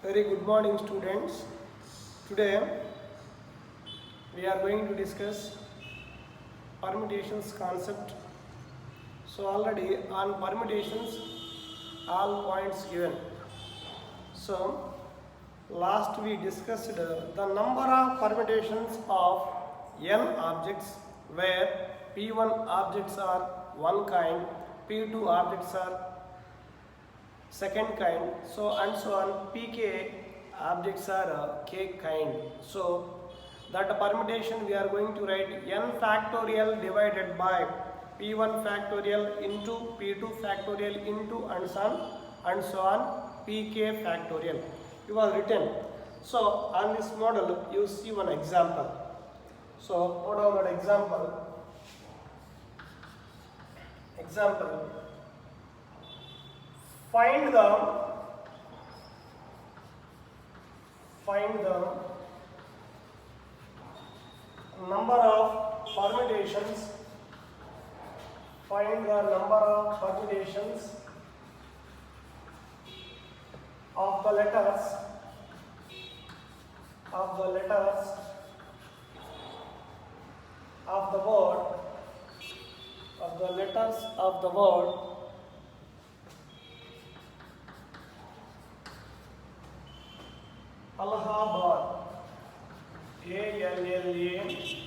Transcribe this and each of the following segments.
Very good morning, students. Today we are going to discuss permutations concept. So already on permutations, all points given. So last we discussed the number of permutations of n objects, where p1 objects are one kind, p2 objects are second kind, so and so on. pk objects are k kind. So that permutation we are going to write n factorial divided by p1 factorial into p2 factorial into and so on pk factorial. It was written. So on this model you see one example. So note down that example. Find the number of permutations. Find the number of permutations of the letters of the word Allahabad.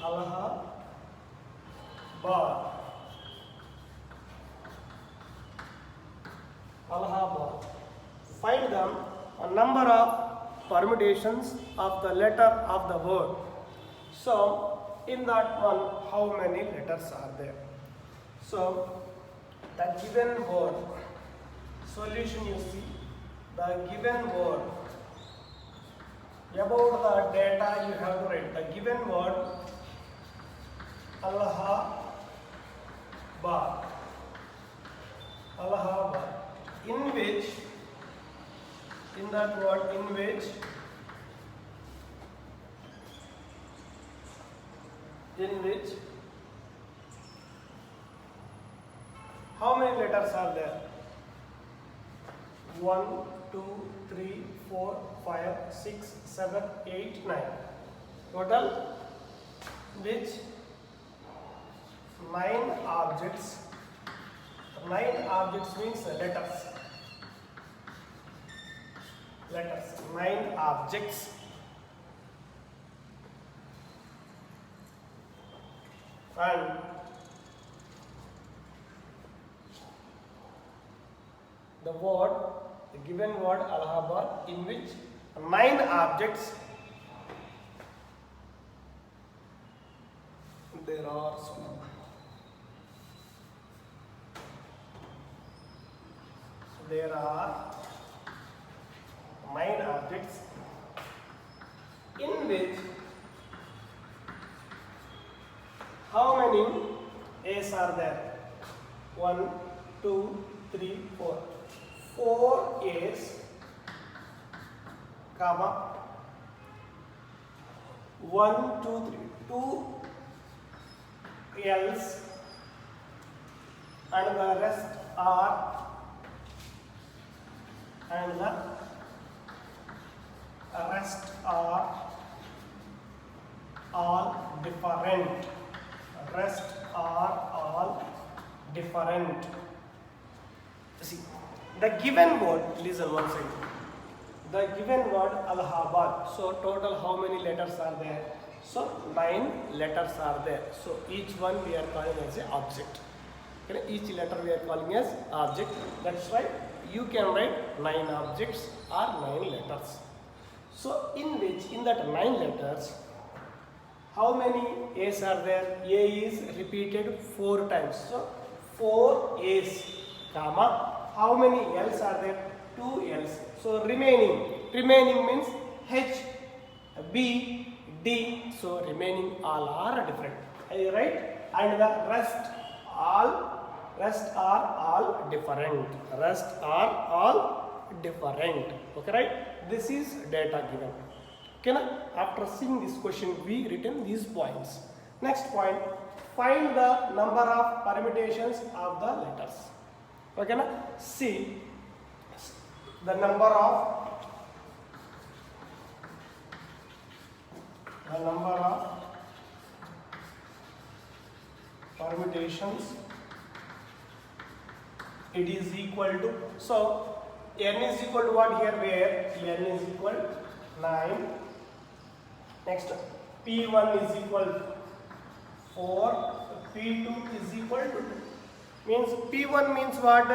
ALLA Allahabad. Find the number of permutations of the letter of the word. So in that one, how many letters are there? So the given word, solution you see, the given word. About the data you have to write the given word Allahabad, in that word how many letters are there? 1, 2, 3, 4, 5, 6, 7, 8, 9. Total which 9 objects. 9 objects means letters. 9 objects. And the given word Allahabad, in which 9 objects there are. There are 9 objects in which how many A's are there? 1, 2, 3, 4. 4 A's, comma 1, 2, 3, 2 L's, and the rest are all different. See, the given word, listen one second. The given word Allahabad. So total how many letters are there? So 9 letters are there. So each one we are calling as an object. Okay? Each letter we are calling as object. That's why you can write 9 objects or 9 letters. So in that 9 letters, how many A's are there? A is repeated 4 times. So 4 A's, comma, how many L's are there? 2 L's. So remaining means H, B, D. So remaining all are different. Right? And the rest are all different. Okay, right? This is data given. Okay, now, after seeing this question, we written these points. Next point, find the number of permutations of the letters. Okay, now, see the number of the number of permutations, it is equal to, so n is equal to what here, where n is equal 9. Next p1 is equal to 4, p2 is equal to 2. Means p1 means what?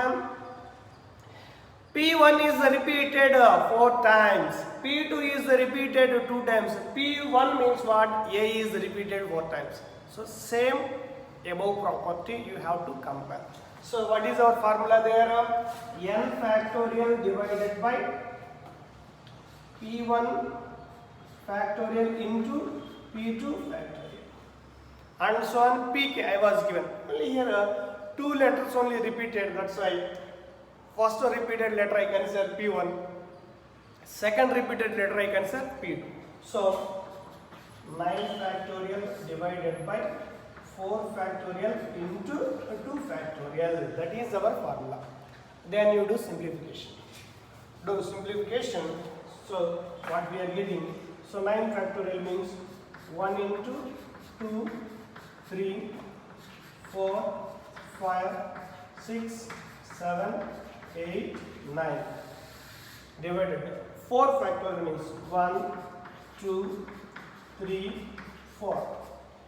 P1 is repeated 4 times, P2 is repeated 2 times, P1 means what? A is repeated 4 times. So same above property you have to compare. So what is our formula there? N factorial divided by P1 factorial into P2 factorial, and so on. Pk I was given. Only here 2 letters only repeated, that's why first repeated letter I consider P1, second repeated letter I consider P2. So 9 factorial divided by 4 factorial into 2 factorial, that is our formula. Then you do simplification. Do simplification, so what we are getting, so 9 factorial means 1 into 2, 3, 4, 5, 6, 7, 8, 9 divided by 4 factorial means 1, 2, 3, 4.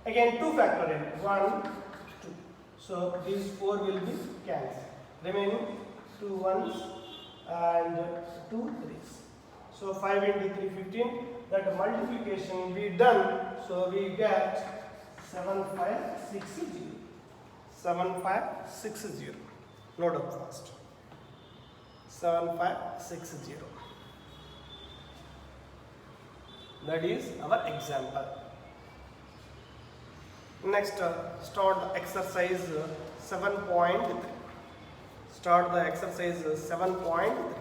Again 2 factorial, 1, 2. So these 4 will be cancelled. Remaining 2 1s and 2 3s. So 5 into 3, 15. That multiplication we done. So we get 7560. 7560. Note up first. 7560. That is our example. Next, start the exercise 7.3. Start the exercise 7.3.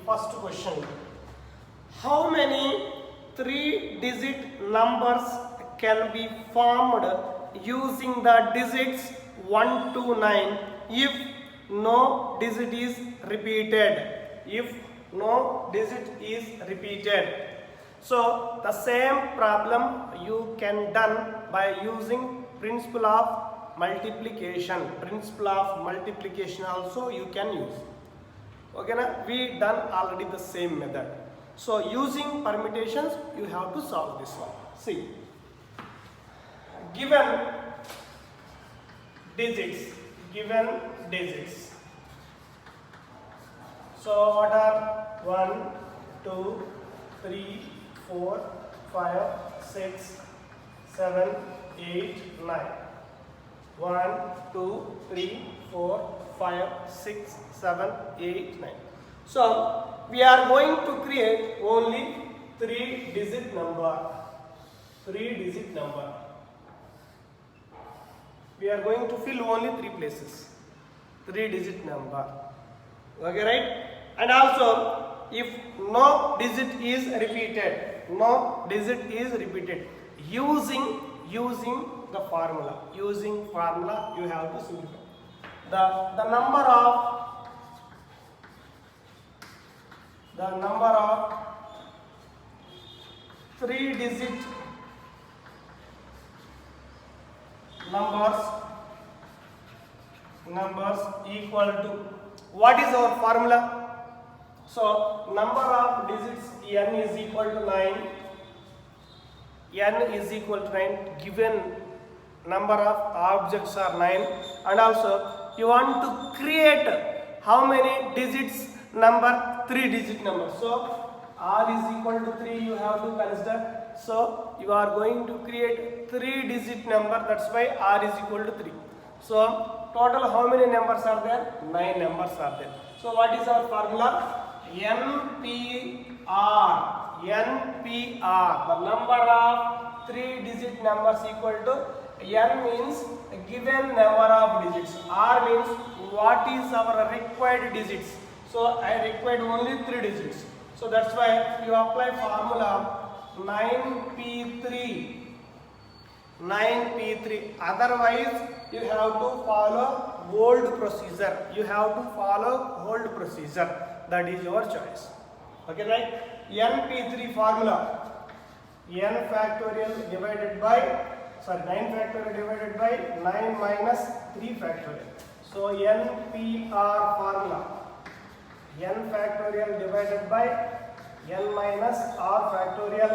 First question. How many 3-digit numbers can be formed using the digits 1 to 9 if no digit is repeated? If no digit is repeated. So the same problem you can done by using principle of multiplication. Principle of multiplication also you can use. Okay, na? We done already the same method. So using permutations you have to solve this one. See, given digits. So what are 1, 2, 3, 4, 5, 6, 7, 8, 9. 1, 2, 3, 4, 5, 6, 7, 8, 9. So we are going to create only 3-digit number. 3-digit number. We are going to fill only 3 places. 3-digit number. Okay, right? And also, if no digit is repeated, using the formula. Using formula, you have to simplify. The number of 3-digit numbers equal to, what is our formula? So number of digits n is equal to 9. N is equal to 9. Given number of objects are 9, and also you want to create how many digits number? 3-digit number. So r is equal to 3 you have to consider. So you are going to create 3-digit number, that's why r is equal to 3. So total how many numbers are there? 9 numbers are there. So what is our formula? NPR. The number of 3-digit numbers equal to N means given number of digits. R means what is our required digits. So I required only 3 digits. So that's why you apply formula 9p3. 9p3. Otherwise you have to follow old procedure. You have to follow old procedure. That is your choice. Okay, right? np3 formula. N factorial divided by 9 factorial divided by 9 minus 3 factorial. So NPR formula. N factorial divided by N minus R factorial.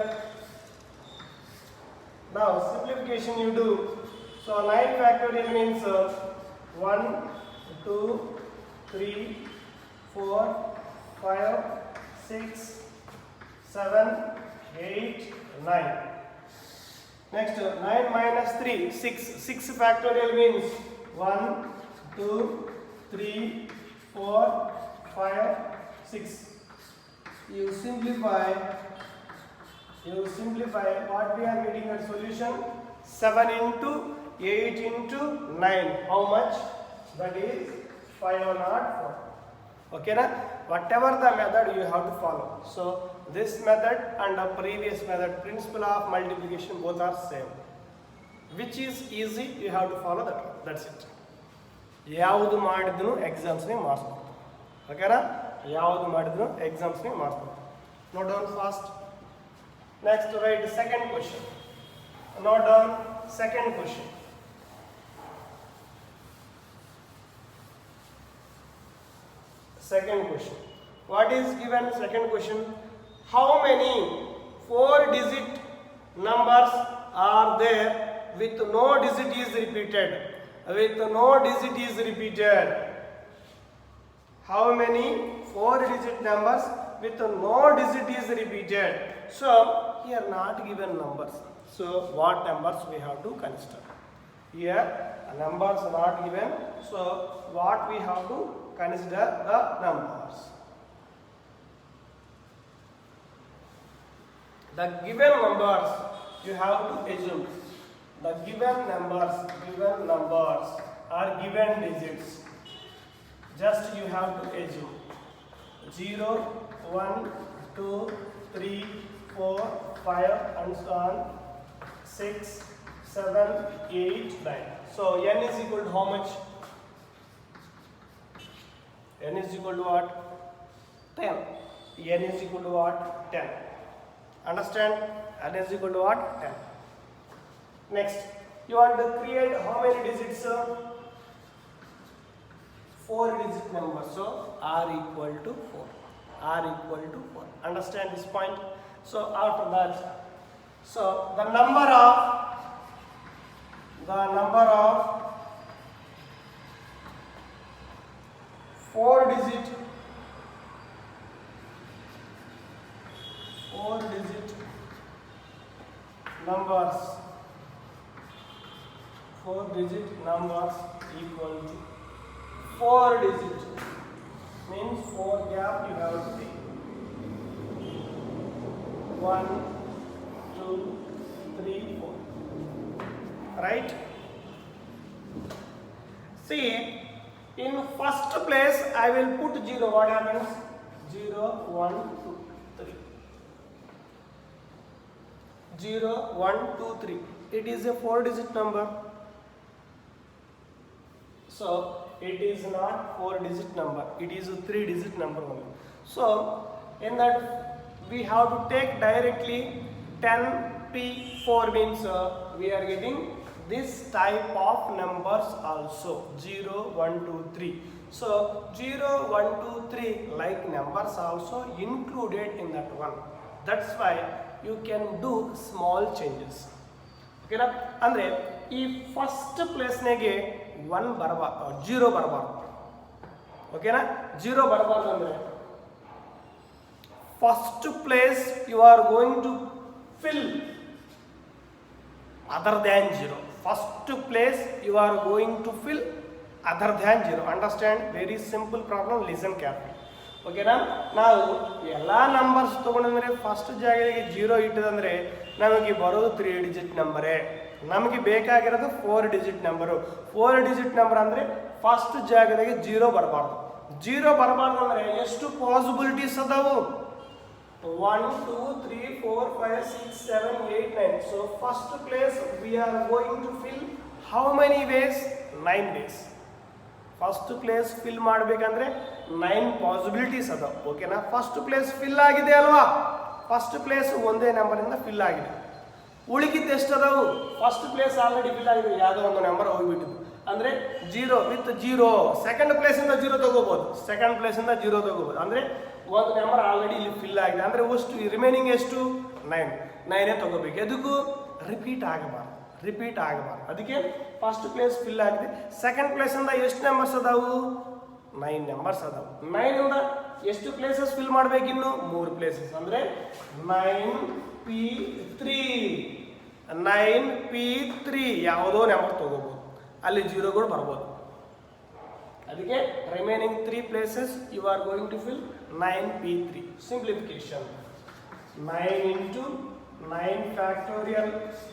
Now simplification you do. So 9 factorial means 1, 2, 3, 4, 5, 6, 7, 8, 9. Next 9 minus 3, 6. 6 factorial means 1, 2, 3, 4, 5, 6. You simplify what we are getting a solution 7 into 8 into 9. How much? That is 504. Okay na? Whatever the method you have to follow. So this method and the previous method, principle of multiplication, both are same. Which is easy, you have to follow that one. That's it. ಯಾವುದು ಮಾಡಿದ್ರು exams ನೇ ಮಾಡಿಸ್ಬೇಕು. ಓಕೆನಾ? ಯಾವುದು ಮಾಡಿದ್ರು exams ನೇ ಮಾಡಿಸ್ಬೇಕು. Note down fast. Next write second question. Note down second question. Second question. What is given second question? How many 4-digit numbers are there with no digit is repeated? With no digit is repeated. How many 4-digit numbers with no digit is repeated? So here not given numbers. So what numbers we have to consider? Here numbers not given. So what we have to consider the numbers. The given numbers you have to assume. The given numbers are given digits. Just you have to assume 0, 1, 2, 3, 4, 5 and so on 6, 7, 8, 9. So n is equal to how much? N is equal to what? 10. N is equal to what? 10. Understand? N is equal to what? 10. Next, you want to create how many digits? 4-digit number. So R equal to 4. R equal to 4. Understand this point? So after that, so the number of 4-digit numbers 4-digit numbers equal to 4-digit means 4 gap you have to take 1, 2, 3, 4. Right? See, in first place I will put 0. What happens? 0, 1, 2, 3. 0, 1, 2, 3. It is a 4-digit number. So it is not 4-digit number. It is a 3-digit number only. So in that we have to take directly 10p4 means we are getting this type of numbers also 0, 1, 2, 3. So 0, 1, 2, 3 like numbers also included in that one. That's why you can do small changes. Okay na? Andre ಈ first ಪ್ಲೇಸ್ನಾಗೆ 1 ಬರಬಾರ್ದು, 0 ಬರಬಾರ್ದು. ಓಕೆನಾ? 0 ಬರಬಾರ್ದು ಅಂದರೆ first place you are going to fill other than 0. First place you are going to fill other than 0. Understand? Very simple problem. Listen careful. ಓಕೆನಾ? ನಾವು ಎಲ್ಲ ನಂಬರ್ಸ್ ತೊಗೊಂಡ್ರೆ ಫಸ್ಟ್ ಜಾಗಕ್ಕೆ 0 ಇಟ್ಟದಂದರೆ ನಮಗೆ ಬರೋದು 3-digit ನಂಬರೇ. ನಮಗೆ ಬೇಕಾಗಿರೋದು 4 ಡಿಜಿಟ್ ನಂಬರು. 4 ಡಿಜಿಟ್ ನಂಬರ್ ಅಂದರೆ ಫಸ್ಟ್ ಜಾಗದಾಗೆ 0 ಬರಬಾರ್ದು. 0 ಬರಬಾರ್ದು ಅಂದರೆ ಎಷ್ಟು ಪಾಸಿಬಿಲಿಟೀಸ್ ಅದಾವು? 1 2 3 4 5 6 7 8 9. So first place we are going to fill how many ways? 9 ways. First place fill ಮಾಡಬೇಕಂದ್ರೆ 9 ಪಾಸಿಬಿಲಿಟೀಸ್ ಅದಾವ. ಓಕೆನಾ? ಫಸ್ಟ್ ಪ್ಲೇಸ್ ಫಿಲ್ ಆಗಿದೆ ಅಲ್ವಾ? ಫಸ್ಟ್ ಪ್ಲೇಸ್ ಒಂದೇ ನಂಬರಿಂದ ಫಿಲ್ ಆಗಿದೆ. ಉಳಿಗಿದ್ದು ಎಷ್ಟು ಅದಾವು? ಫಸ್ಟ್ ಪ್ಲೇಸ್ ಆಲ್ರೆಡಿ ಫಿಲ್ ಆಗಿದೆ, ಯಾವುದೋ ಒಂದು ನಂಬರ್ ಹೋಗಿಬಿಟ್ಟಿದ್ದು ಅಂದರೆ 0 ವಿತ್ 0. ಸೆಕೆಂಡ್ ಪ್ಲೇಸಿಂದ 0 ತಗೋಬೋದು, ಸೆಕೆಂಡ್ ಪ್ಲೇಸಿಂದ 0 ತಗೋಬೋದು. ಅಂದರೆ ಒಂದು ನಂಬರ್ ಆಲ್ರೆಡಿ ಇಲ್ಲಿ ಫಿಲ್ ಆಗಿದೆ. ಅಂದರೆ ಅಷ್ಟು ರಿಮೈನಿಂಗ್ ಎಷ್ಟು? 9 ತಗೋಬೇಕು. ಎದಕ್ಕೂ ರಿಪೀಟ್ ಆಗಬಾರ್ದು, ರಿಪೀಟ್ ಆಗಬಾರ್ದು. ಅದಕ್ಕೆ ಫಸ್ಟ್ ಪ್ಲೇಸ್ ಫಿಲ್ ಆಗಿದೆ. ಸೆಕೆಂಡ್ ಪ್ಲೇಸಿಂದ ಎಷ್ಟು ನಂಬರ್ಸ್ ಅದಾವು? 9 ನಂಬರ್ಸ್ ಅದಾವು. 9 ಇಂದ ಎಷ್ಟು ಪ್ಲೇಸಸ್ ಫಿಲ್ ಮಾಡಬೇಕು? ಇನ್ನು 3 ಪ್ಲೇಸಸ್. ಅಂದರೆ 9p3 9p3 ಯಾವುದೋ ನಂಬರ್ ತಗೋಬಹುದು, ಅಲ್ಲಿ 0ಗಳು ಬರ್ಬೋದು. ಅದಕ್ಕೆ remaining 3 places you are going to fill 9p3. Simplification 9 into 9 factorial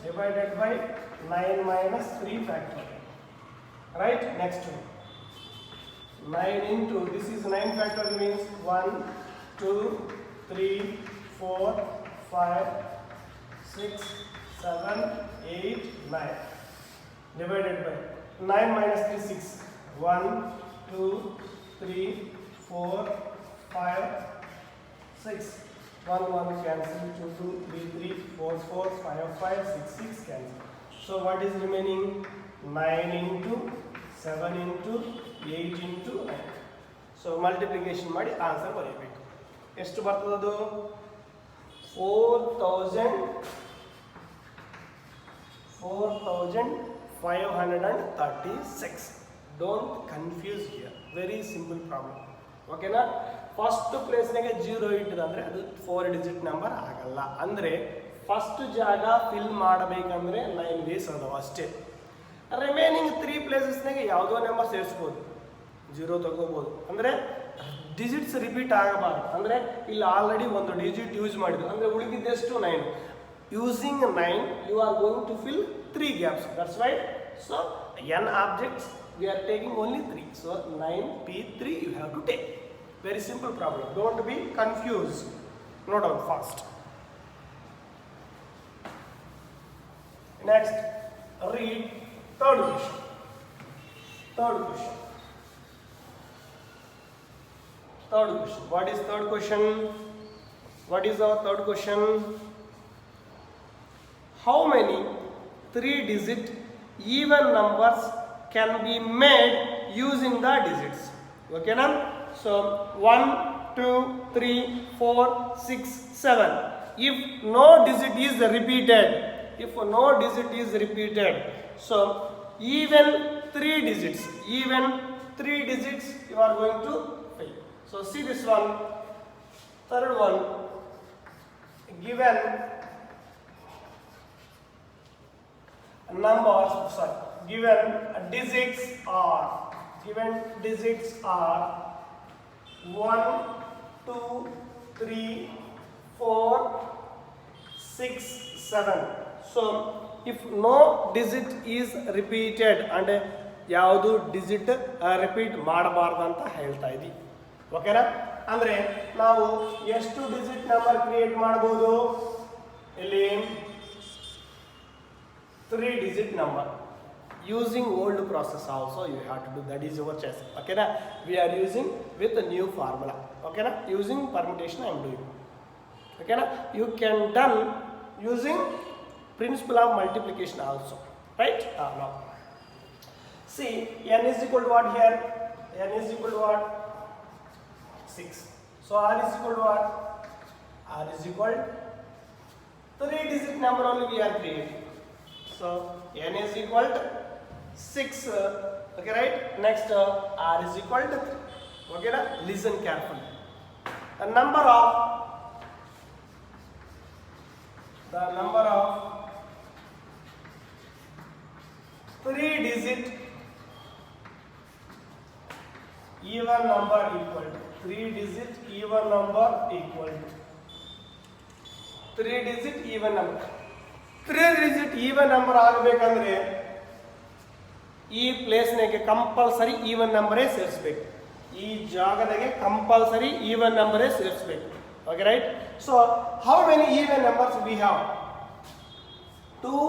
divided by 9 minus 3 factorial. Right? Next one. 9 into, this is 9 factorial means 1 2 3 4 5 6 7 8 9 divided by 9 minus 3 6 1 2 3 4 5 6 1 1 cancel, 2 2 3 3 4 4 5 5 6 6 cancel. So what is remaining? 9 into 7 into 8 into 9. So multiplication ಮಾಡಿ answer ಬರೆಯಬೇಕು. ಎಷ್ಟು ಬರ್ತದದು? 4536. Don't confuse here, very simple problem. ಓಕೆನಾ? First ಪ್ಲೇಸ್ನಾಗೆ 0 ಇಟ್ಟಿದಂದರೆ ಅದು 4 digit number ಆಗಲ್ಲ. ಅಂದರೆ first ಜಾಗ fill ಮಾಡಬೇಕಂದ್ರೆ 9 ways ಅದಾವ ಅಷ್ಟೇ. ರಿಮೈನಿಂಗ್ 3 ಪ್ಲೇಸಸ್ನಾಗೆ ಯಾವುದೋ ನಂಬರ್ ಸೇರಿಸ್ಬೋದು, 0 ತಗೋಬೋದು. ಅಂದರೆ ಡಿಜಿಟ್ಸ್ ರಿಪೀಟ್ ಆಗಬಾರ್ದು. ಅಂದರೆ ಇಲ್ಲಿ ಆಲ್ರೆಡಿ ಒಂದು ಡಿಜಿಟ್ ಯೂಸ್ ಮಾಡಿದ್ರು, ಅಂದರೆ ಉಳಿದಿದ್ದೆಷ್ಟು? 9. Using 9 you are going to fill 3 gaps. That's why so n objects we are taking only 3. So 9p3 you have to take. Very simple problem. Don't be confused. Note down fast. Next, read third question. Third question. Third question. What is third question? What is our third question? How many 3-digit even numbers can be made using the digits? Okay now? So 1 2 3 4 6 7. If no digit is repeated, so even 3 digits you are going to fill. So see this one, third one. Given numbers, given digits are 1 2 3 4 6 7. So if no digit is repeated, and ಯಾವುದು digit repeat ಮಾಡಬಾರ್ದು ಅಂತ ಹೇಳ್ತಾ ಇದ್ದೀವಿ. ಓಕೆನಾ? ಅಂದರೆ ನಾವು ಎಷ್ಟು digit number create ಮಾಡ್ಬೋದು? ಇಲ್ಲಿ 3 digit number using old process also you have to do. That is your choice. Okay na? We are using with a new formula. Okay na? Using permutation I am doing. Okay na? You can done using principle of multiplication also. Right? Now see, n is equal to what here? N is equal to what? 6. So r is equal to what? R is equal to 3 digit number only we are creating. So n is equal to 6. Okay, right? Next r is equal to 3. Okay na? Listen carefully. The number of 3 digit even number equal to 3 digit even number equal to 3 digit even number. 3 digit even number ಆಗಬೇಕಂದ್ರೆ ಈ ಪ್ಲೇಸ್ನಾಗೆ compulsory even ನಂಬರೇ ಸೇರಿಸಬೇಕು. ಈ ಜಾಗದಾಗೆ compulsory even ನಂಬರೇ ಸೇರಿಸಬೇಕು. Okay right. So how many even numbers we have? 2,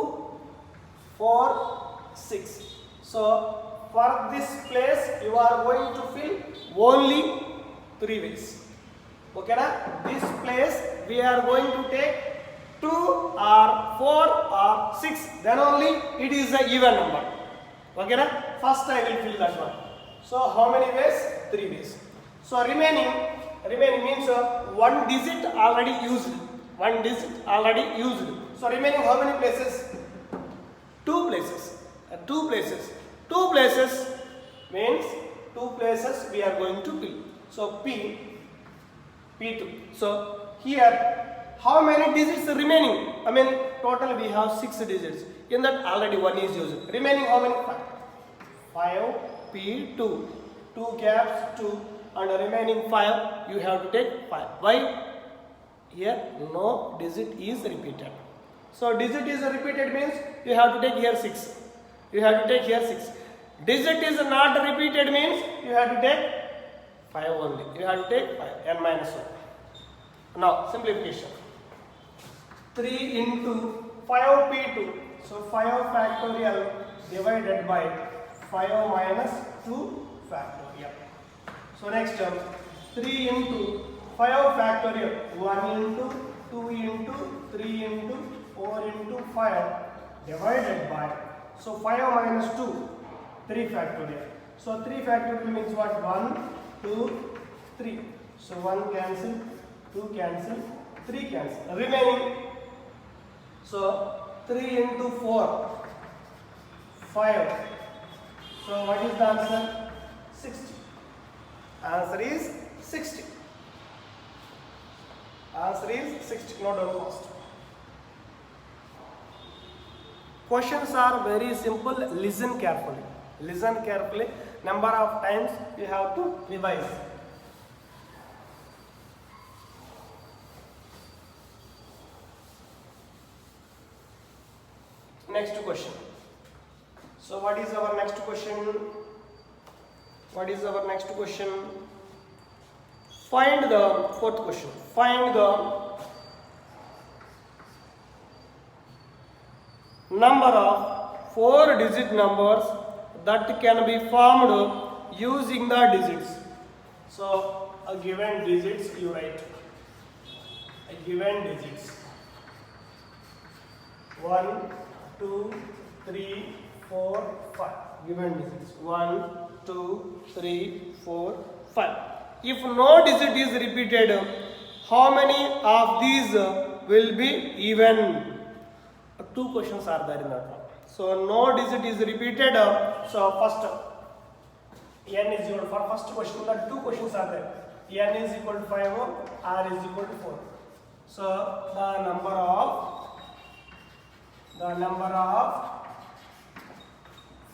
4, 6. So for this place you are going to fill only 3 ways. Okay na? This place we are going to take 2 or 4 or 6, then only it is a even number. Okay na? First I will fill that one. So how many ways? 3 ways. So remaining means one digit already used. One digit already used. So remaining how many places? 2 places. 2 places. 2 places means 2 places we are going to fill. So P2. So here how many digits remaining? I mean total we have 6 digits. In that already 1 is used. Remaining how many? 5 P2. 2 gaps 2 and remaining 5 you have to take 5. Why? Here no digit is repeated. So digit is repeated means you have to take here 6. You have to take here 6. Digit is not repeated means you have to take 5 only. You have to take 5 n minus 1. Now simplification. 3 into 5 P2. So 5 factorial divided by 5 minus 2 factorial. So next term 3 into 5 factorial. 1 into 2 into 3 into 4 into 5 divided by, so 5 minus 2, 3 factorial. So 3 factorial means what? 1, 2, 3. So 1 cancel, 2 cancel, 3 cancel. Remaining, so 3 into 4, 5. So what is the answer? 60. Answer is 60. Answer is 60. Note down first. Questions are very simple. Listen carefully. Listen carefully. Number of times you have to revise. Next question. So what is our next question? What is our next question? Find the fourth question. Find the number of 4-digit numbers that can be formed using the digits. So a given digits you write. A given digits. 1, 2, 3, 4, 5. Given digits. 1, 2, 3, 4, 5. If no digit is repeated, how many of these will be even? 2 questions are there in that one. So no digit is repeated. So first n is equal for first question. That 2 questions are there. N is equal to 5, R is equal to 4. So the number of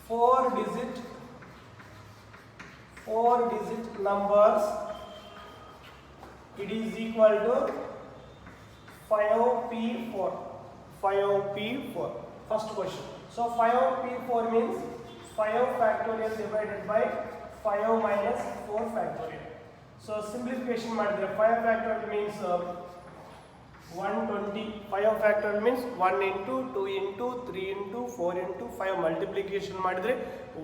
4-digit numbers, it is equal to 5p4. 5p4. First question. So 5p4 means 5 factorial divided by 5 minus 4 factorial. So simplification madre 5 factorial means 120. 5 factorial means 1 into 2 into 3 into 4 into 5 multiplication madre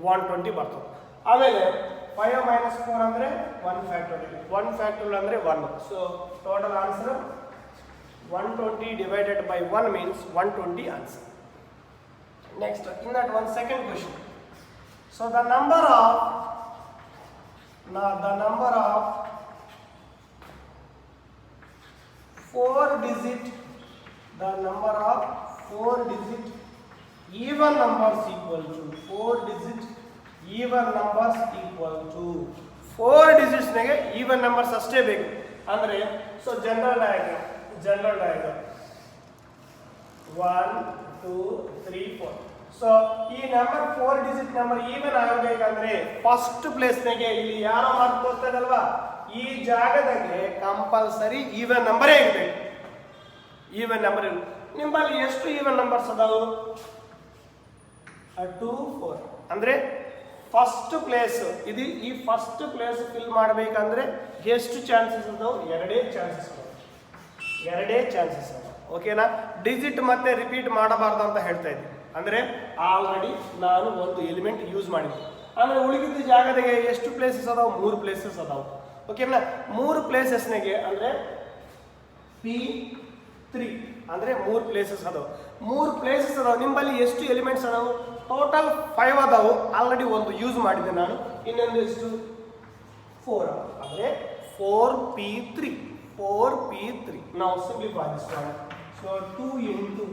120 ಬರ್ತದೆ. ಆಮೇಲೆ 5 minus 4 ಅಂದ್ರೆ 1 factorial. 1 factorial ಅಂದ್ರೆ 1. So total answer 120 divided by 1 means 120 answer. Next, in that one second question. So the number of 4-digit even numbers equal to 4-digit even numbers equal to 4 digits nege even numbers ಅಷ್ಟೇ ಬೇಕು ಅಂದ್ರೆ so general diagram 1 2 3 4. So ಈ number 4-digit number even ಆಗಬೇಕಂದ್ರೆ first place ನಾಗೆ ಇಲ್ಲಿ ಯಾರೋ mark ತೋರಿಸ್ತಾ ಇದಲ್ವಾ, ಈ ಜಾಗದಾಗೆ ಕಂಪಲ್ಸರಿ ಈವನ್ ನಂಬರೇ ಇರಬೇಕು. ಈವನ್ ನಂಬರ್ ನಿಮ್ಮಲ್ಲಿ ಎಷ್ಟು ಈವನ್ ನಂಬರ್ಸ್ ಅದಾವು 2 4 ಅಂದರೆ ಫಸ್ಟ್ ಪ್ಲೇಸ್ ಇದು ಈ ಫಸ್ಟ್ ಪ್ಲೇಸ್ ಫಿಲ್ ಮಾಡಬೇಕಂದ್ರೆ ಎಷ್ಟು ಚಾನ್ಸಸ್ ಅದಾವು ಎರಡೇ ಚಾನ್ಸಸ್ ಅದಾವು ಓಕೆನಾ ಡಿಜಿಟ್ ಮತ್ತೆ ರಿಪೀಟ್ ಮಾಡಬಾರ್ದು ಅಂತ ಹೇಳ್ತಾ ಇದ್ದೀನಿ ಅಂದರೆ ಆಲ್ರೆಡಿ ನಾನು ಒಂದು ಎಲಿಮೆಂಟ್ ಯೂಸ್ ಮಾಡಿದ್ದೆ ಅಂದರೆ ಉಳಿದಿದ್ದ ಜಾಗದಾಗೆ ಎಷ್ಟು ಪ್ಲೇಸಸ್ ಅದಾವು 3 ಪ್ಲೇಸಸ್ ಅದಾವು ಓಕೆನಾ 3 ಪ್ಲೇಸಸ್ನಾಗೆ ಅಂದರೆ P3 ಅಂದರೆ 3 ಪ್ಲೇಸಸ್ ಅದಾವು 3 ಪ್ಲೇಸಸ್ ಅದಾವು ನಿಮ್ಮಲ್ಲಿ ಎಷ್ಟು ಎಲಿಮೆಂಟ್ಸ್ ಅದಾವು ಟೋಟಲ್ 5 ಅದಾವು ಆಲ್ರೆಡಿ ಒಂದು ಯೂಸ್ ಮಾಡಿದ್ದೆ ನಾನು ಇನ್ನೊಂದು ಎಷ್ಟು 4 ಅಂದರೆ 4P3 now simplify this one so 2 into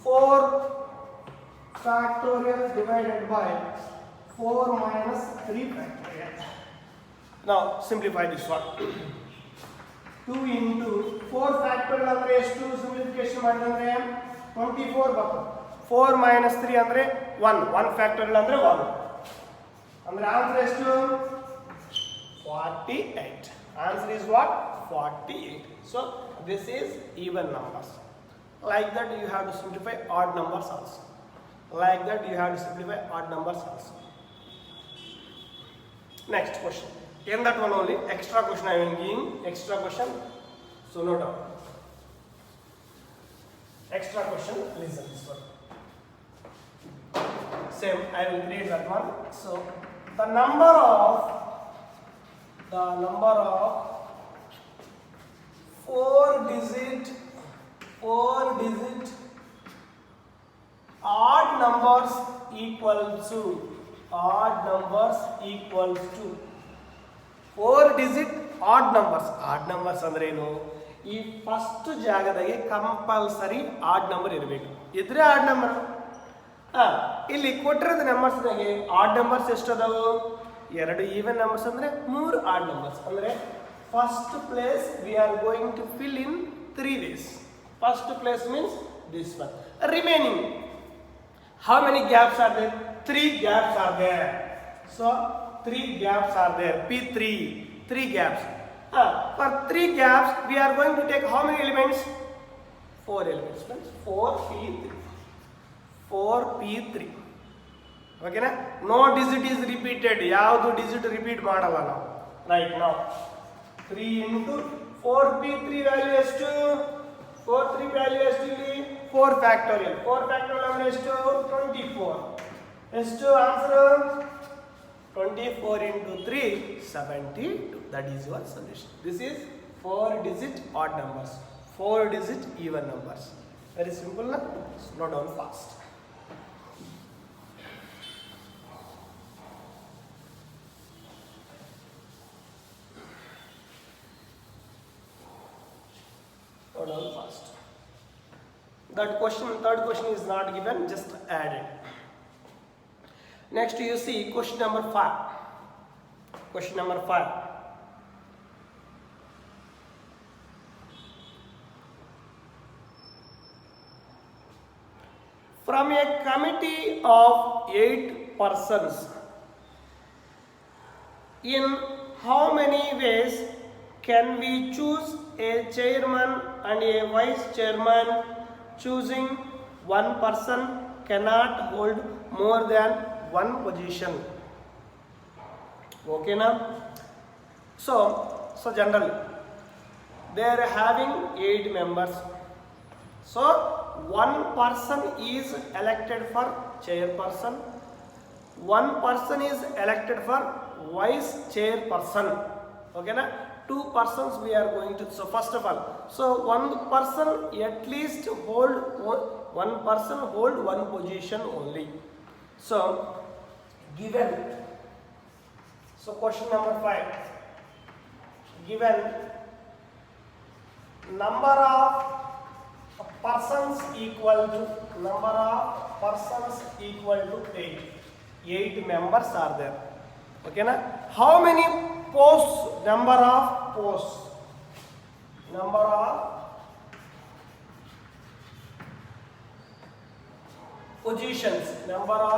4 factorial divided by 4 minus 3 factorial now simplify this one 2 into 4 factorial ಅಂದ್ರೆ ಎಷ್ಟು simplification ಮಾಡಿದ್ರೆ 24 ಬರ್ತದೆ 4 minus 3 ಅಂದ್ರೆ 1 factorial ಅಂದ್ರೆ 1 ಅಂದ್ರೆ ಆನ್ಸರ್ ಎಷ್ಟು 48 answer is what 48 so this is even numbers like that you have to simplify odd numbers also next question in that one only extra question I am giving extra question so note down extra question listen this one same I will create that one so the number of 4 digit odd numbers equal to 4 digit odd numbers ಅಂದ್ರೆ ಏನು ಈ first ಜಾಗದಾಗೆ compulsory odd number ಇರಬೇಕು ಇದ್ರೆ odd number ಇಲ್ಲಿ ಕೊಟ್ಟಿರೋದು ನಂಬರ್ಸ್ನಾಗೆ add numbers ಎಷ್ಟು ಅದಾವು 2 even numbers ಅಂದ್ರೆ 3 ಆಡ್ ನಂಬರ್ಸ್ ಅಂದ್ರೆ first place we are going to fill in 3 ways first place means this one remaining how many gaps are there 3 gaps are there so 3 gaps are there P3 3 gaps for 3 gaps we are going to take how many elements 4 elements means 4P3 okay na no digit is repeated ಯಾವುದು digit repeat ಮಾಡಲ್ಲ ನಾವು right now 3 into 4P3 value ಎಷ್ಟು 4 value ಎಷ್ಟು ಇಲ್ಲಿ 4 factorial ಅಂದ್ರೆ ಎಷ್ಟು 24 ಎಷ್ಟು answer 24 into 3 72 that is your solution this is 4 digit odd numbers 4 digit even numbers very simple na note down fast down fast that question third question is not given just added next you see question number 5 from a committee of 8 persons in how many ways can we choose a chairman and a vice chairman choosing one person cannot hold more than one position okay now so generally they are having 8 members so one person is elected for chairperson one person is elected for vice chairperson okay na 2 persons we are going to so first of all so one person at least hold one position only so given so question number 5 given number of persons equal to 8 members are there okay na how many posts number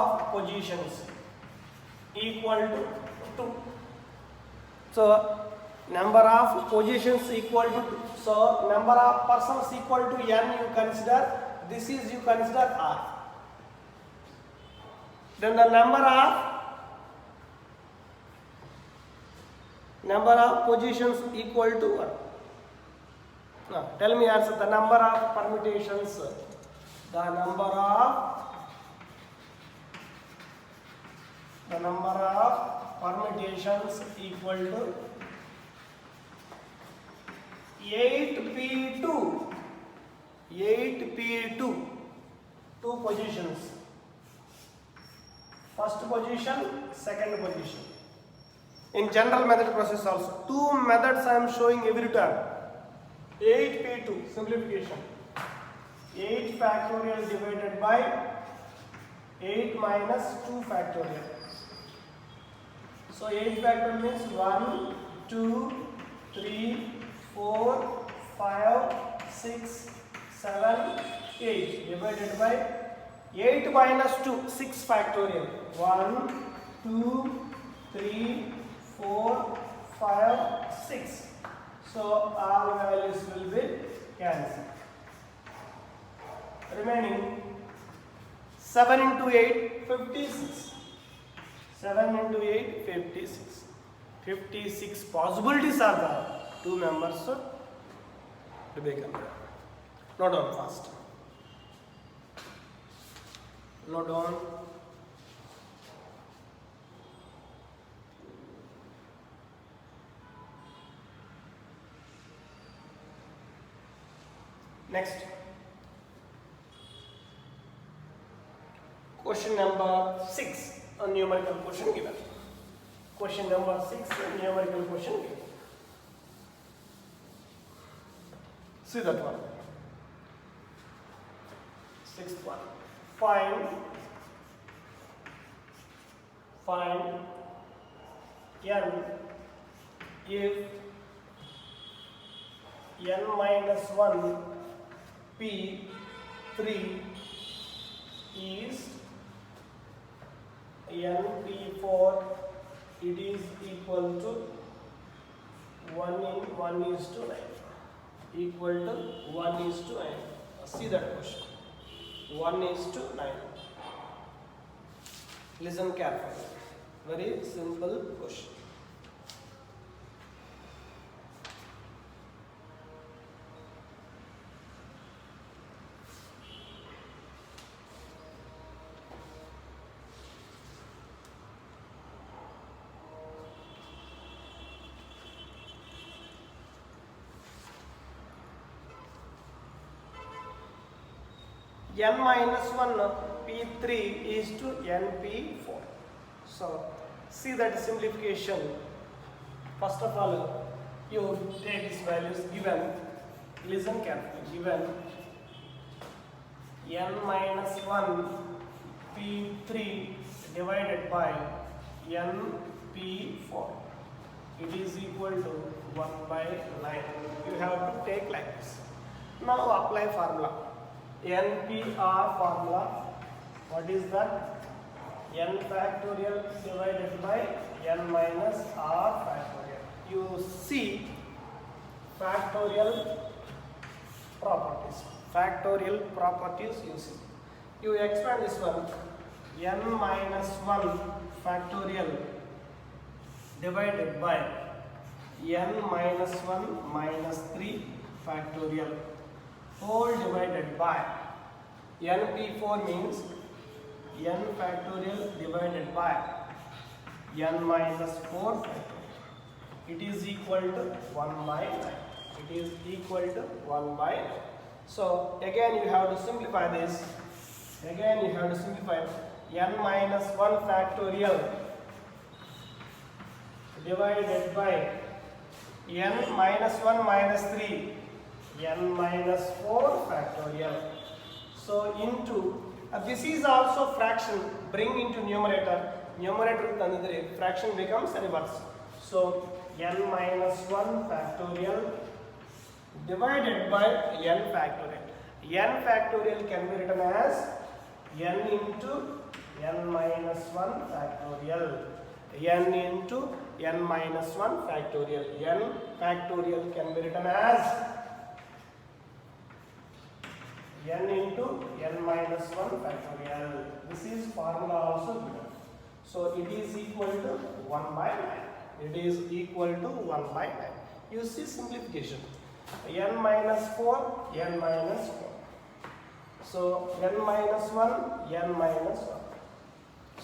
of positions equal to 2 so number of positions equal to 2 So number of persons equal to n you consider, this is you consider r. Then the number of positions equal to 1. Now tell me answer, the number of permutations, the number of permutations equal to 8p2, 8p2, 2 positions, first position, second position. In general method process also, 2 methods I am showing every time. 8p2, simplification, 8 factorial divided by 8 minus 2 factorial. So 8 factorial means 1, 2, 3, 4, 5, 6, 7, 8 divided by 8 minus 2, 6 factorial. 1, 2, 3, 4, 5, 6. So all values will be cancelled. Remaining 7 into 8, 56. 7 into 8, 56. 56 possibilities are the 2 members to be considered. Note down fast. Note down. Next, question number 6, a numerical question given. Question number 6, a numerical question given. See that one. Sixth one. Find n if n minus 1 P3 is NP4, it is equal to 1 is to 9. Equal to 1 is to 9. See that question. 1 is to 9. Listen carefully. Very simple question. N minus 1 P3 is to NP4. So see that simplification. First of all, you take these values given. Listen carefully. Given N minus 1 P3 divided by NP4. It is equal to 1 by 9. You have to take like this. Now apply formula. NPR formula. What is that? N factorial divided by N minus R factorial. You see factorial properties. Factorial properties you see. You expand this one. N minus 1 factorial divided by N minus 1 minus 3 factorial whole divided by NP4 means N factorial divided by N minus 4 factorial. It is equal to 1 by 9. It is equal to 1 by 9. So again you have to simplify this. Again you have to simplify N minus 1 factorial divided by N minus 1 minus 3 N minus 4 factorial. So into this is also fraction, bring into numerator. Numerator tanidre fraction becomes reverse. So N minus 1 factorial divided by N factorial. N factorial can be written as N into N minus 1 factorial. N into N minus 1 factorial. N factorial can be written as n into n minus 1 factorial. This is formula also given. So it is equal to 1 by 9. It is equal to 1 by 9. You see simplification. N minus 4, n minus 4. So n minus 1, n minus 1.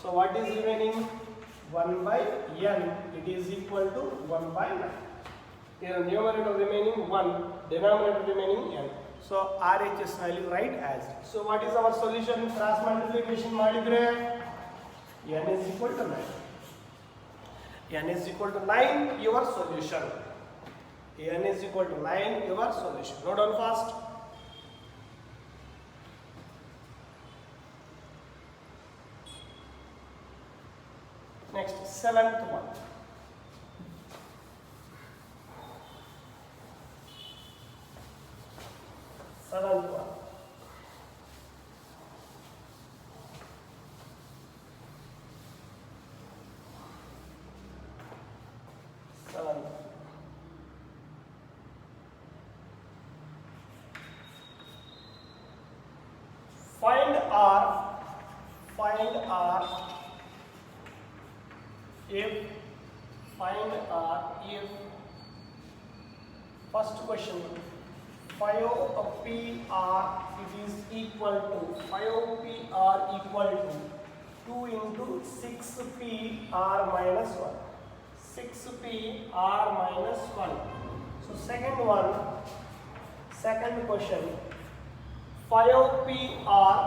So what is remaining? 1 by n. It is equal to 1 by 9. Here numerator remaining 1, denominator remaining n. So RHS value write as. So what is our solution? Cross multiplication ಮಾಡಿದ್ರೆ n is equal to 9. N is equal to 9, your solution. N is equal to 9, your solution. Note down fast. Next, 7th one. Seventh one. Find R if first question 5PR it is equal to 5PR equal to 2 into 6PR minus 1. 6PR minus 1. So second question 5PR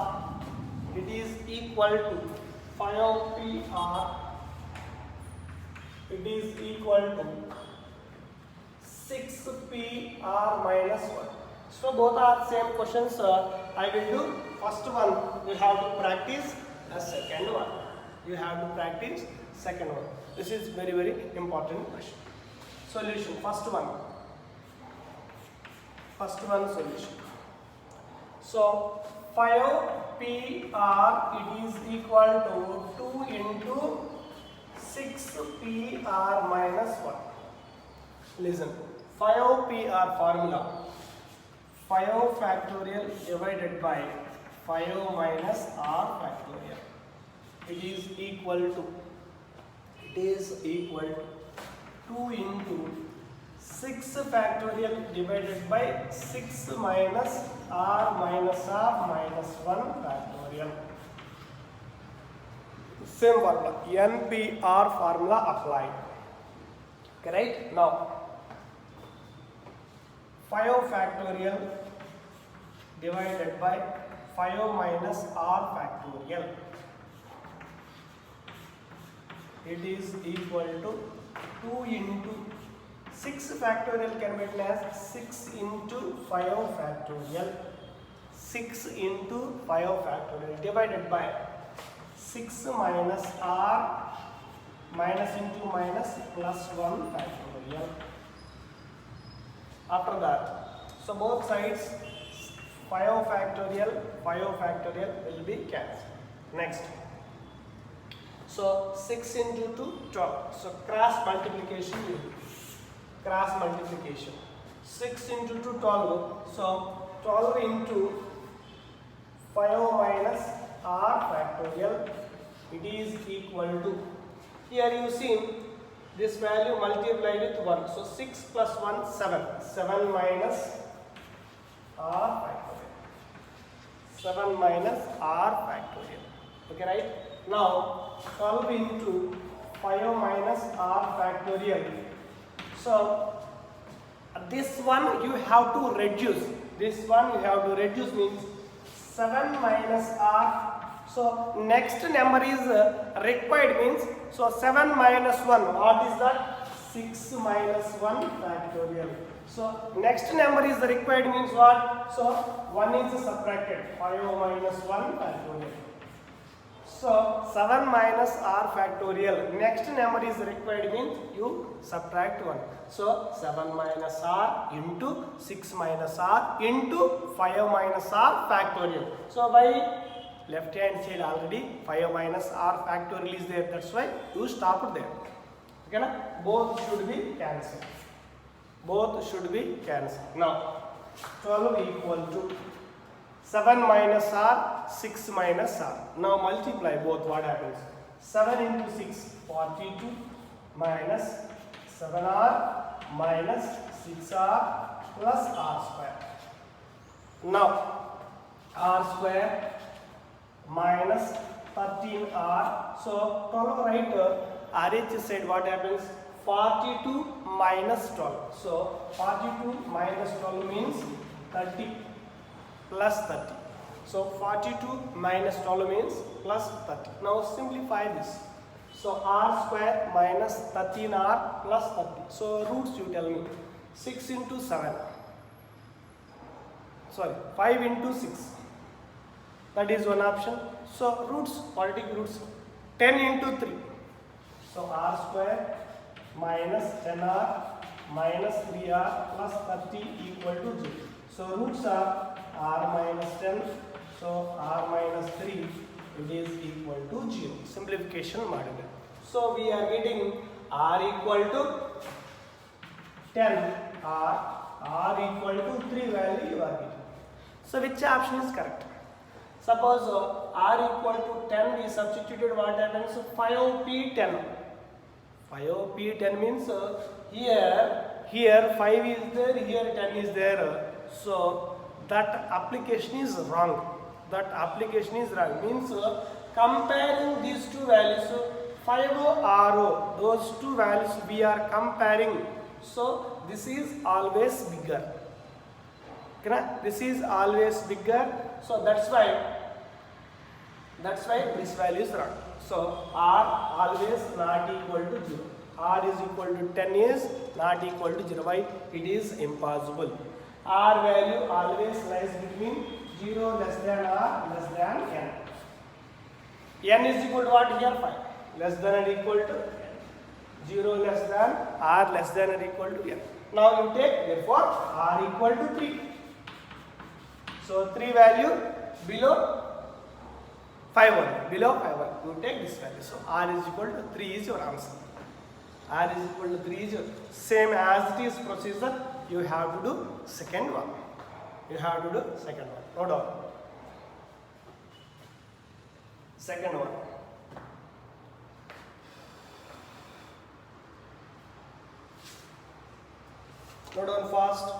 it is equal to 5PR it is equal to 6PR minus 1. So both are same questions. I will do first one. You have to practice the second one. You have to practice second one. This is very important question. Solution. First one solution. So 5PR it is equal to 2 into 6PR minus 1. Listen, 5PR formula 5 factorial divided by 5 minus R factorial. It is equal to 2 into 6 factorial divided by 6 minus R minus R minus 1 factorial. Same formula, NPR formula applied. Correct? Now 5 factorial divided by 5 minus R factorial. It is equal to 2 into 6 factorial can be written as 6 into 5 factorial. 6 into 5 factorial divided by 6 minus R minus into minus plus 1 factorial. After that, so both sides 5 factorial will be cancelled. Next, so 6 into 2 12. So cross multiplication. 6 into 2 12. So 12 into 5 minus R factorial. It is equal to, here you see this value multiplied with 1. So 6 plus 1 7. 7 minus R factorial. 7 minus R factorial. Okay, right? Now 12 into 5 minus R factorial. So this one you have to reduce. This one you have to reduce means 7 minus R. So next number is required means, so 7 minus 1. What is that? 6 minus 1 factorial. So next number is required means what? So 1 is subtracted. 5 minus 1 factorial. So 7 minus R factorial. Next number is required means you subtract 1. So 7 minus R into 6 minus R into 5 minus R factorial. So by left hand side already 5 minus R factorial is there. That's why you stop there. Okay, na? Both should be cancelled. Both should be cancelled. Now 12 equal to 7 minus r, 6 minus r. Now multiply both. What happens? 7 into 6, 42 minus 7r minus 6r plus r square. Now r square minus 13r. So 12 right, RH side what happens? 42 minus 12. So 42 minus 12 means 30 plus 30. So 42 minus 12 means plus 30. Now simplify this. So r square minus 13r plus 30. So roots you tell me. 6 into 7. Sorry, 5 into 6. That is one option. So roots, quadratic roots. 10 into 3. So r square minus 10r minus 3r plus 30 equal to 0. So roots are r minus 10. So r minus 3, it is equal to 0. Simplification module. So we are getting r equal to 10, r equal to 3 value you are getting. So which option is correct? Suppose r equal to 10, we substituted, what happens? 5p10. 5p10 means here 5 is there, here 10 is there. So that application is wrong. That application is wrong. Means comparing these two values, 5 RO, those two values we are comparing. So this is always bigger. This is always bigger. So that's why this value is wrong. So r always not equal to 0. R is equal to 10 is not equal to 0. Why? It is impossible. R value always lies between 0 less than r less than n. N is equal to what here? 5. Less than or equal to 0 less than r less than or equal to n. Now you take, therefore r equal to 3. So 3 value below 5 1. Below 5 1. You take this value. So r is equal to 3 is your answer. R is equal to 3 is your same as it is procedure. You have to do second one. You have to do second one. No doubt. Second one. Note down fast.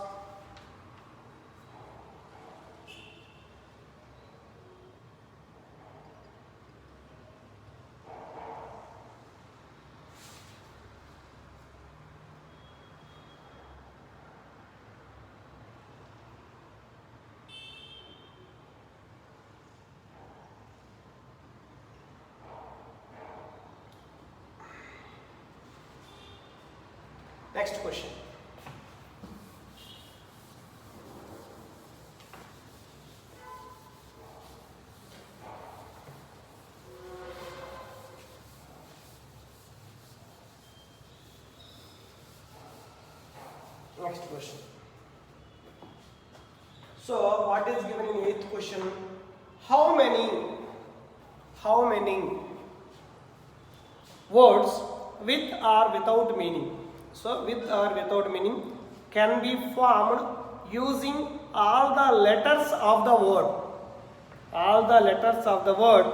Next question. Next question. So what is given in 8th question? How many words with or without meaning? So with or without meaning can be formed using all the letters of the word. All the letters of the word.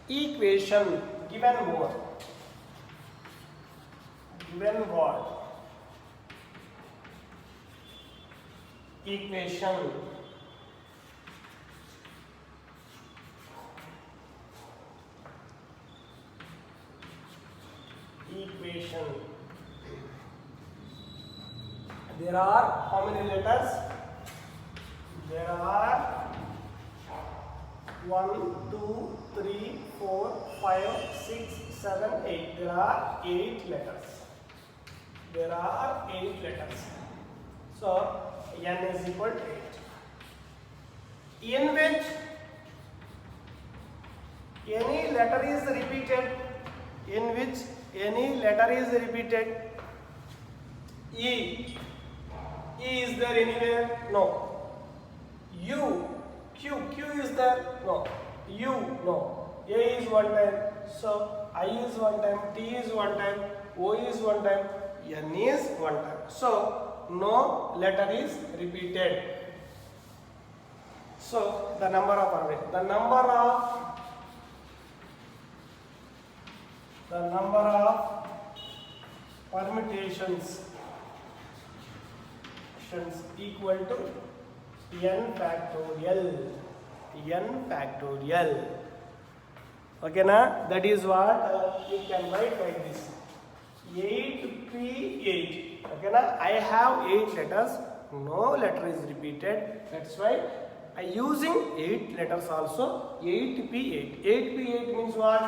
Equation, given word. Given word. Equation. Equation. There are how many letters? There are 1, 2, 3, 4, 5, 6, 7, 8. There are 8 letters. There are 8 letters. So n is equal to 8. In which any letter is repeated. In which any letter is repeated. E. E is there anywhere? No. U. Q. Q is there? No. U. No. A is one time. So I is one time. T is one time. O is one time. N is one time. So no letter is repeated. So the number of permutations equal to n factorial. Okay na? That is what you can write like this, 8p8. Okay na? I have 8 letters, no letter is repeated, that's why I using 8 letters also, 8p8. 8p8 means what?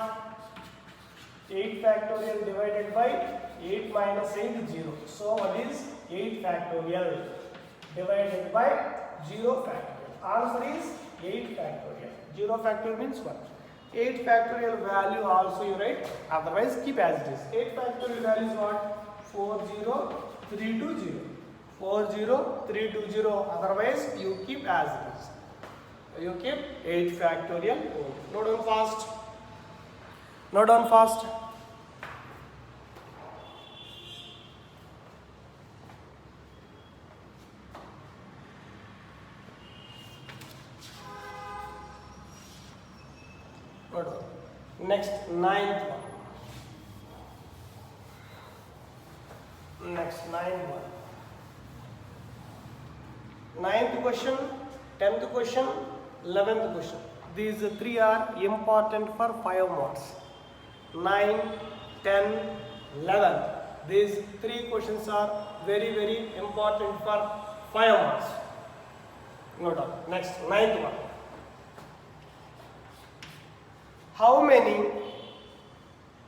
8 factorial divided by 8 minus 8 0. So what is 8 factorial divided by 0 factorial? Answer is 8 factorial. 0 factorial means what? 8 factorial value also you write, otherwise keep as it is. 8 factorial value is what? 40320. 40320, otherwise you keep as it is. You keep 8 factorial. Note down fast. Note down fast. Next, ninth one. Ninth question, 10th question, 11th question. These three are important for 5 marks. 9, 10, 11. These three questions are very important for 5 marks. Note down. Next, 9th one. How many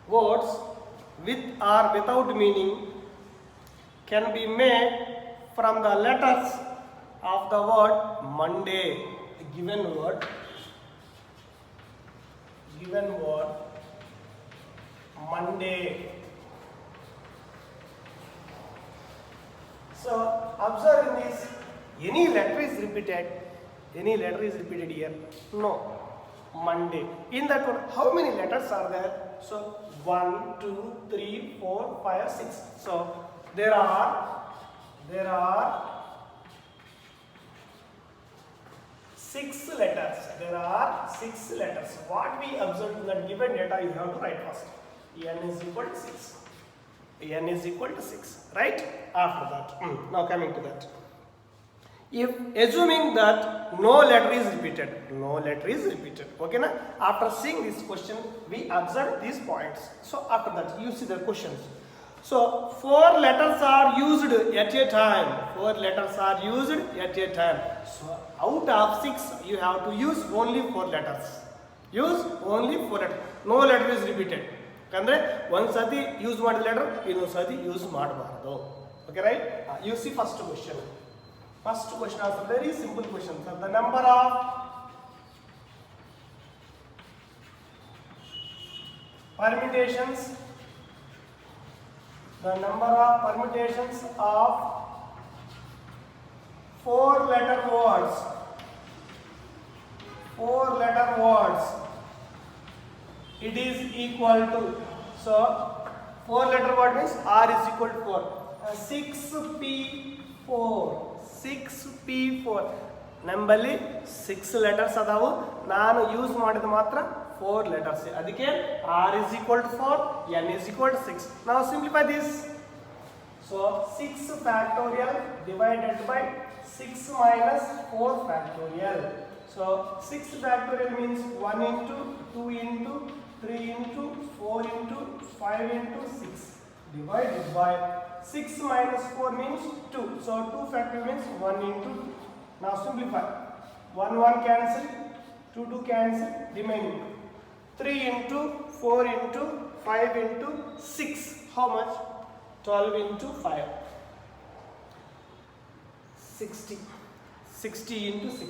words with or without meaning can be made from the letters of the word Monday? The given word Monday. So observe in this, any letter is repeated here? No. Monday. In that one, how many letters are there? So 1, 2, 3, 4, 5, 6. So there are 6 letters. What we observed in the given data, you have to write first. N is equal to 6. Right? After that. Now coming to that. If assuming that no letter is repeated. Okay na? After seeing this question, we observe these points. So after that, you see the questions. So 4 letters are used at a time. So out of 6, you have to use only 4 letters. No letter is repeated. Kandre one sati use ಮಾಡಿದ letter, ಇನ್ನೊಂದು sati use ಮಾಡಬಾರದು. Okay, right? You see first question. First question is a very simple question. So the number of permutations of 4-letter words. It is equal to, so 4-letter word means R is equal to 4. 6p4 ನಮ್ಮಲ್ಲಿ 6 letters ಅದಾವು. ನಾನು use ಮಾಡಿದ ಮಾತ್ರ 4 letters. ಅದಕ್ಕೆ R is equal to 4, N is equal to 6. Now simplify this. So 6 factorial divided by 6 minus 4 factorial. So 6 factorial means 1 into 2 into 3 into 4 into 5 into 6 divided by 6 minus 4 means 2. So 2 factorial means 1 into 2. Now simplify. 1 cancel, 2 cancel, remaining 3 into 4 into 5 into 6. How much? 12 into 5. 60. 60 into 6.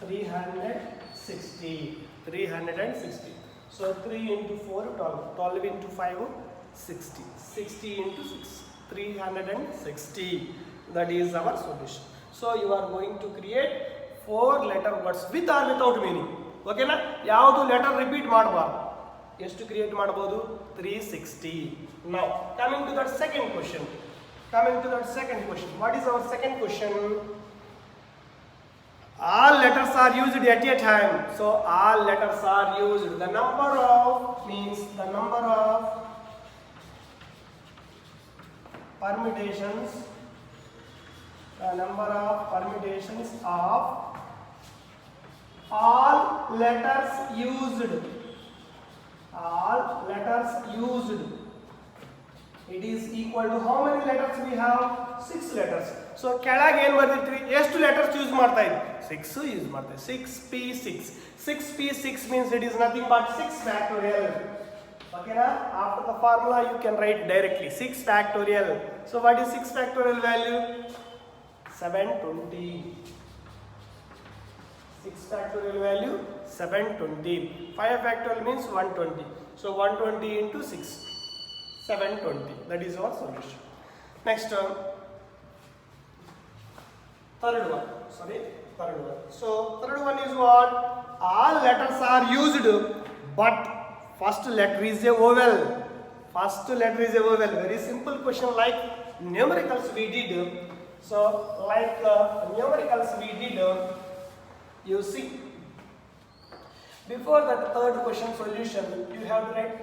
360. So 3 into 4, 12. 12 into 5, 60. 60 into 6, 360. That is our solution. So you are going to create 4-letter words with or without meaning. Okay na? ಯಾವುದು letter repeat ಮಾಡಬಾರದು. ಎಷ್ಟು create ಮಾಡಬಹುದು? 360. Now coming to that second question. What is our second question? All letters are used at a time. So all letters are used. The number of means the number of permutations. The number of permutations of all letters used. All letters used. It is equal to how many letters we have? 6 letters. So ಕೆಳಗೆ ಏನು ಬರ್ತಿರ್ತೀವಿ? ಎಷ್ಟು letters use ಮಾಡ್ತಾ ಇದ್ವಿ? 6 use ಮಾಡ್ತೀವಿ. 6p6. 6p6 means it is nothing but 6 factorial. Okay na? After the formula you can write directly 6 factorial. So what is 6 factorial value? 720. 6 factorial value 720. 5 factorial means 120. So 120 into 6. 720. That is our solution. Next third one. So third one is what? All letters are used, but first letter is a vowel. First letter is a vowel. Very simple question like numericals we did. So like numericals we did. You see, before that third question solution, you have to write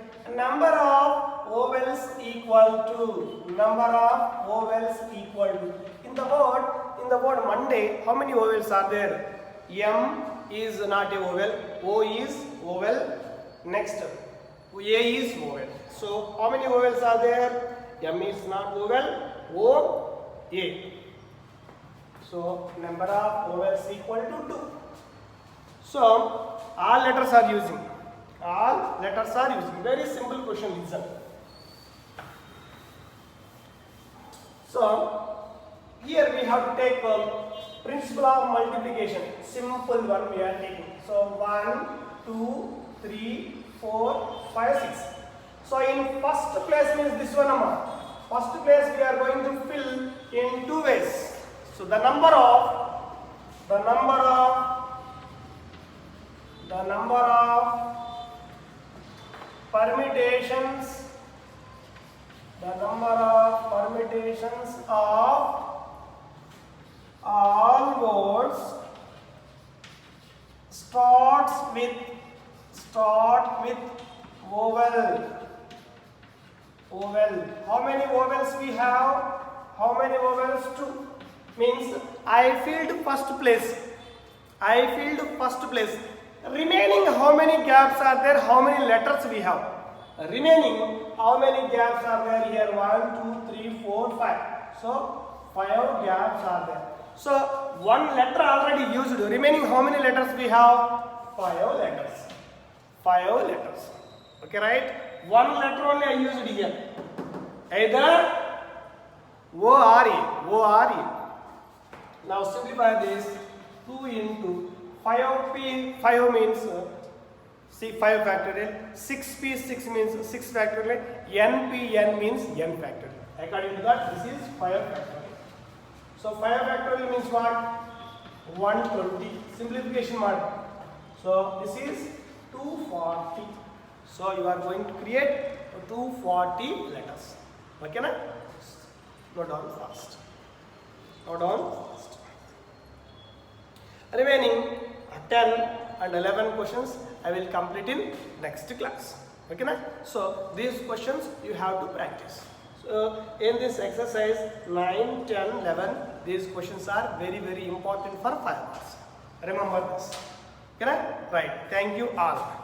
number of vowels equal to number of vowels equal to. In the word Monday, how many vowels are there? M is not a vowel. O is vowel. Next, A is vowel. So how many vowels are there? M is not vowel. O, A. So number of vowels equal to 2. So all letters are using. All letters are using. Very simple question, listen. So here we have to take principle of multiplication. Simple one we are taking. So 1, 2, 3, 4, 5, 6. So in first place means this one number. First place we are going to fill in 2 ways. So the number of permutations, of all words start with vowel. How many vowels we have? How many vowels? 2. Means I filled first place. Remaining how many gaps are there? How many letters we have? Remaining how many gaps are there here? 1, 2, 3, 4, 5. So 5 gaps are there. So one letter already used. Remaining how many letters we have? 5 letters. 5 letters. Okay, right? One letter only I used here. Either O or E. Now simplify this. 2 into 5p, 5 means 5 factorial, 6p6 means 6 factorial, npn means n factorial. According to that, this is 5 factorial. So 5 factorial means what? 120. Simplification mode. So this is 240. So you are going to create 240 letters. Okay na? Note down fast. Remaining 10 and 11 questions I will complete in next class. Okay na? So these questions you have to practice. So in this exercise 9, 10, 11 these questions are very very important for 5 marks. Remember this. Okay na? Right. Thank you all.